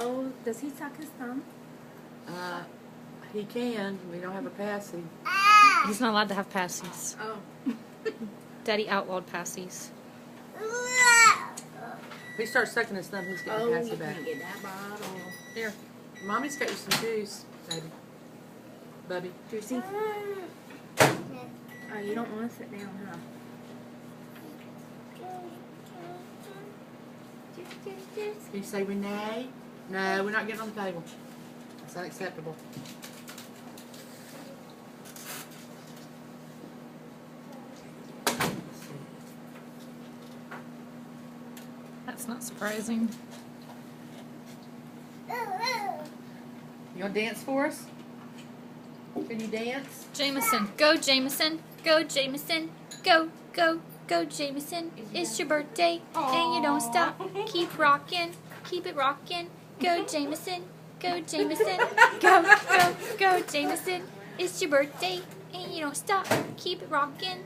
Oh, does he suck his thumb? He can. We don't have a passy. He's not allowed to have passies. Oh. Daddy outlawed passies. If he starts sucking his thumb, he's getting Oh, passy you back. can't get that bottle. Here. Mommy's got you some juice, baby. Bubby. Juicy? Oh, you don't want to sit down, huh? Can you say Renee? No, we're not getting on the table. That's unacceptable. That's not surprising. You gonna dance for us? Can you dance? Jameson, go Jameson, go Jameson, go, go, go Jameson. It's your birthday and you don't stop. Keep rockin', keep it rockin'. Go Jameson, go Jameson, go, go, go Jameson. It's your birthday and you don't stop. Keep it rockin'.